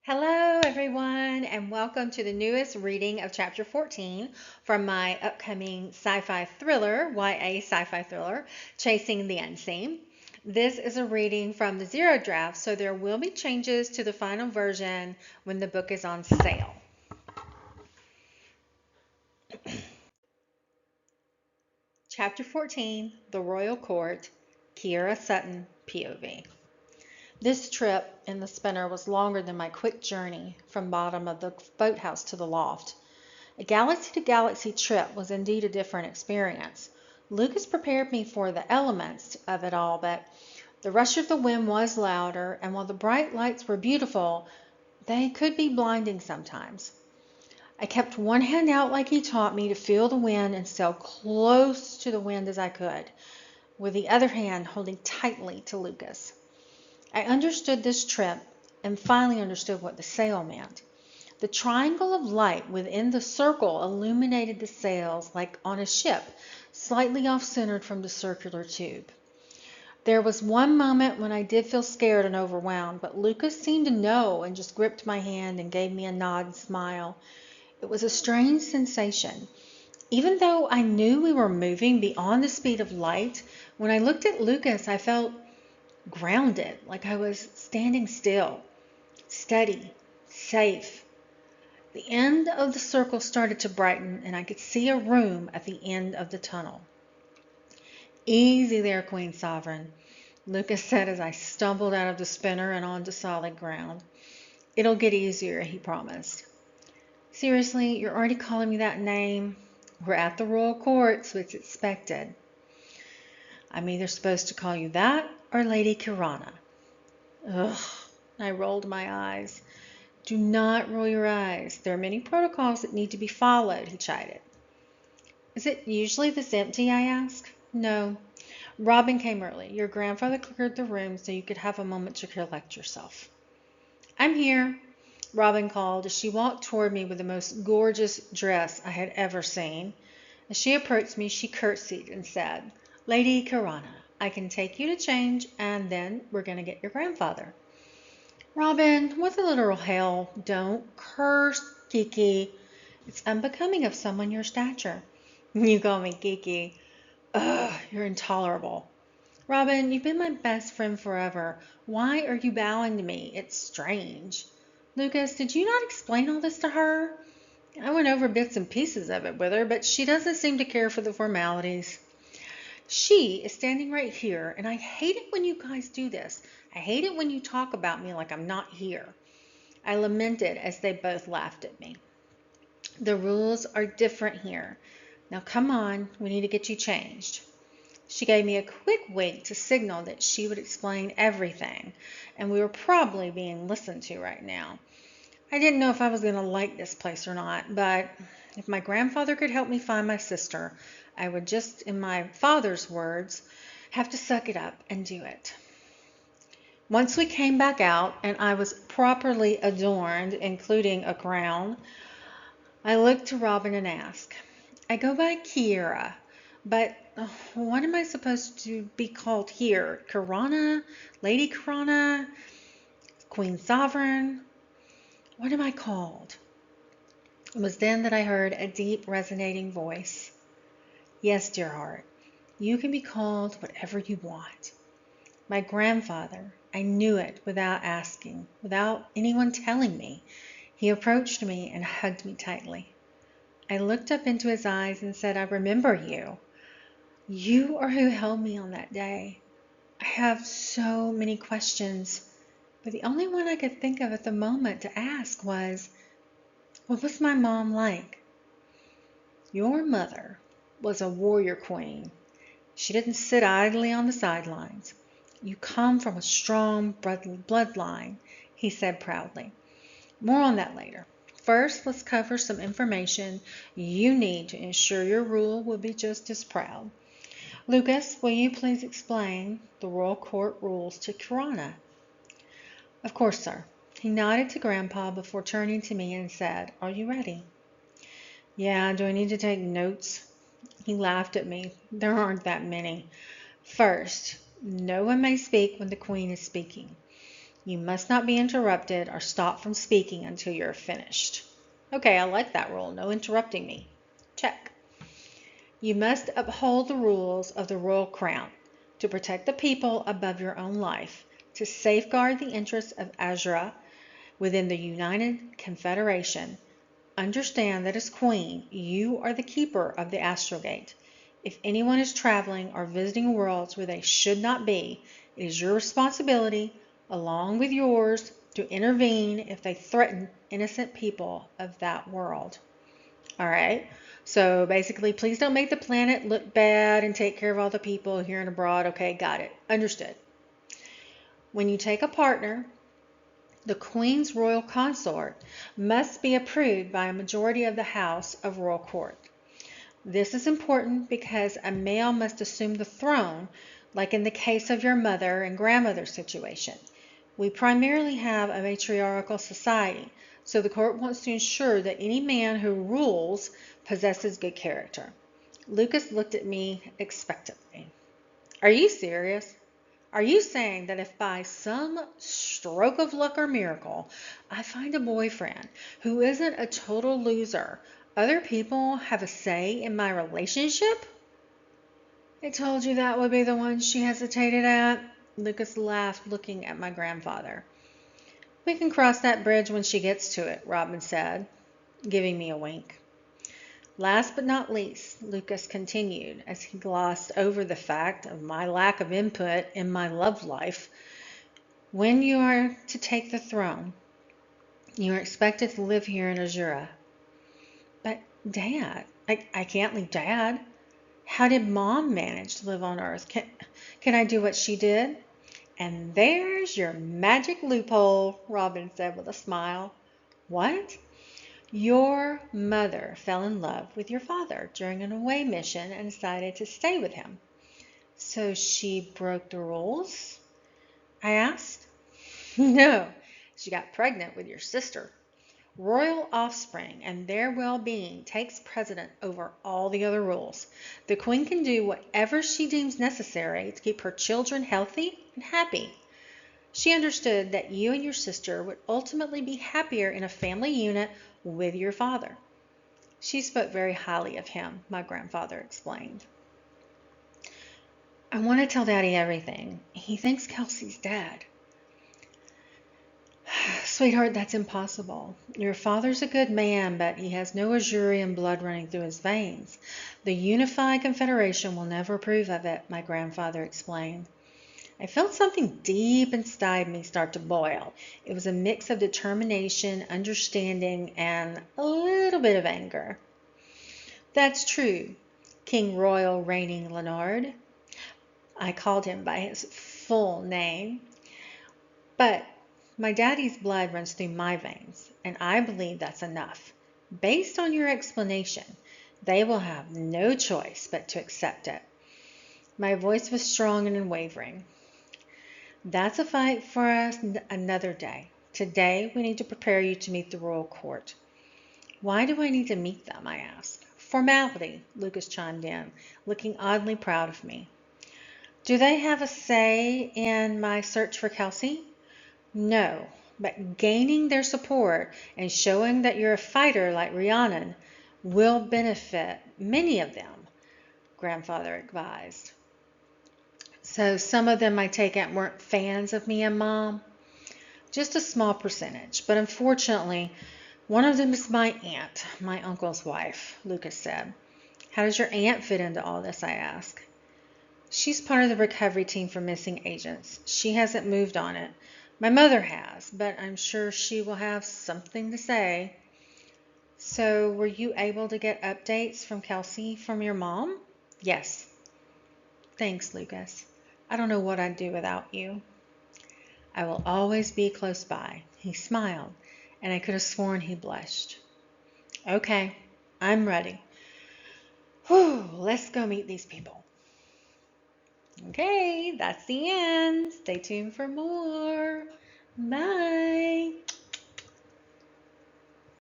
Hello, everyone, and welcome to the newest reading of Chapter 14 from my upcoming sci-fi thriller, YA sci-fi thriller, Chasing the Unseen. This is a reading from the Zero Draft, so there will be changes to the final version when the book is on sale. Chapter 14, The Royal Court, Kiera Sutton, POV. This trip in the spinner was longer than my quick journey from bottom of the boathouse to the loft. A galaxy-to-galaxy trip was indeed a different experience. Lucas prepared me for the elements of it all, but the rush of the wind was louder, and while the bright lights were beautiful, they could be blinding sometimes. I kept one hand out like he taught me to feel the wind and sail close to the wind as I could, with the other hand holding tightly to Lucas. I understood this trip and finally understood what the sail meant. The triangle of light within the circle illuminated the sails like on a ship, slightly off-centered from the circular tube. There was one moment when I did feel scared and overwhelmed, but Lucas seemed to know and just gripped my hand and gave me a nod and smile. It was a strange sensation. Even though I knew we were moving beyond the speed of light, when I looked at Lucas, I felt grounded, like I was standing still, steady, safe. The end of the circle started to brighten, and I could see a room at the end of the tunnel. "Easy there, Queen Sovereign," Lucas said as I stumbled out of the spinner and onto solid ground. "It'll get easier," he promised. "Seriously, you're already calling me that name? We're at the royal court, so it's expected." "I'm either supposed to call you that or Lady Keerana." Ugh, I rolled my eyes. "Do not roll your eyes. There are many protocols that need to be followed," he chided. "Is it usually this empty?" I asked. "No. Robin came early. Your grandfather cleared the room so you could have a moment to collect yourself." "I'm here," Robin called as she walked toward me with the most gorgeous dress I had ever seen. As she approached me, she curtsied and said, "Lady Keerana, I can take you to change, and then we're going to get your grandfather." "Robin, what the literal hell? Don't curse, Kiki. It's unbecoming of someone your stature." "You call me Kiki. Ugh, you're intolerable." "Robin, you've been my best friend forever. Why are you bowing to me? It's strange." "Lucas, did you not explain all this to her?" "I went over bits and pieces of it with her, but she doesn't seem to care for the formalities." "She is standing right here, and I hate it when you guys do this. I hate it when you talk about me like I'm not here." I lamented as they both laughed at me. "The rules are different here. Now come on, we need to get you changed." She gave me a quick wink to signal that she would explain everything, and we were probably being listened to right now. I didn't know if I was going to like this place or not, but if my grandfather could help me find my sister, I would just, in my father's words, have to suck it up and do it. Once we came back out and I was properly adorned, including a crown, I looked to Robin and asked, "I go by Kiera, but what am I supposed to be called here? Keerana? Lady Keerana? Queen Sovereign? What am I called?" It was then that I heard a deep, resonating voice. "Yes, dear heart, you can be called whatever you want." My grandfather, I knew it without asking, without anyone telling me. He approached me and hugged me tightly. I looked up into his eyes and said, "I remember you. You are who held me on that day. I have so many questions, but the only one I could think of at the moment to ask was, what was my mom like?" "Your mother was a warrior queen. She didn't sit idly on the sidelines. You come from a strong bloodline," he said proudly. "More on that later. First, let's cover some information you need to ensure your rule will be just as proud. Lucas, will you please explain the royal court rules to Keerana?" "Of course, sir." He nodded to Grandpa before turning to me and said, "Are you ready?" "Yeah, do I need to take notes?" He laughed at me. "There aren't that many. First, no one may speak when the Queen is speaking. You must not be interrupted or stopped from speaking until you're finished. Okay, I like that rule. No interrupting me. Check. You must uphold the rules of the royal crown to protect the people above your own life, to safeguard the interests of Azuria within the United Confederation. Understand that as queen, you are the keeper of the astral gate. If anyone is traveling or visiting worlds where they should not be, it is your responsibility, along with yours, to intervene if they threaten innocent people of that world. All right. So basically, please don't make the planet look bad and take care of all the people here and abroad. Okay, got it. Understood. When you take a partner, the Queen's royal consort must be approved by a majority of the House of Royal Court. This is important because a male must assume the throne, like in the case of your mother and grandmother situation. We primarily have a matriarchal society, so the court wants to ensure that any man who rules possesses good character. Lucas looked at me expectantly. Are you serious? Are you saying that if by some stroke of luck or miracle I find a boyfriend who isn't a total loser, other people have a say in my relationship? I told you that would be the one she hesitated at. Lucas laughed, looking at my grandfather. We can cross that bridge when she gets to it, Robin said, giving me a wink. Last but not least, Lucas continued as he glossed over the fact of my lack of input in my love life. When you are to take the throne, you are expected to live here in Azuria. But Dad, I can't leave Dad. How did Mom manage to live on Earth? Can I do what she did? And there's your magic loophole, Robin said with a smile. What? Your mother fell in love with your father during an away mission and decided to stay with him. So she broke the rules? I asked. No, she got pregnant with your sister. Royal offspring and their well-being takes precedent over all the other rules. The queen can do whatever she deems necessary to keep her children healthy and happy. She understood that you and your sister would ultimately be happier in a family unit with your father. She spoke very highly of him, my grandfather explained. I want to tell Daddy everything. He thinks Kelsey's dead. Sweetheart, that's impossible. Your father's a good man, but he has no Azurian blood running through his veins. The Unified Confederation will never approve of it, my grandfather explained. I felt something deep inside me start to boil. It was a mix of determination, understanding, and a little bit of anger. That's true, King Royal Reigning Leonard. I called him by his full name. But my daddy's blood runs through my veins, and I believe that's enough. Based on your explanation, they will have no choice but to accept it. My voice was strong and unwavering. That's a fight for us another day. Today, we need to prepare you to meet the royal court. Why do I need to meet them? I asked. Formality, Lucas chimed in, looking oddly proud of me. Do they have a say in my search for Kelsey? No, but gaining their support and showing that you're a fighter like Rhiannon will benefit many of them, grandfather advised. So some of them, I take it, weren't fans of me and Mom? Just a small percentage, but unfortunately, one of them is my aunt, my uncle's wife, Lucas said. How does your aunt fit into all this, I asked. She's part of the recovery team for missing agents. She hasn't moved on it. My mother has, but I'm sure she will have something to say. So, were you able to get updates from Kelsey from your mom? Yes. Thanks, Lucas. I don't know what I'd do without you. I will always be close by. He smiled, and I could have sworn he blushed. Okay, I'm ready. Whew, let's go meet these people. Okay, that's the end. Stay tuned for more. Bye.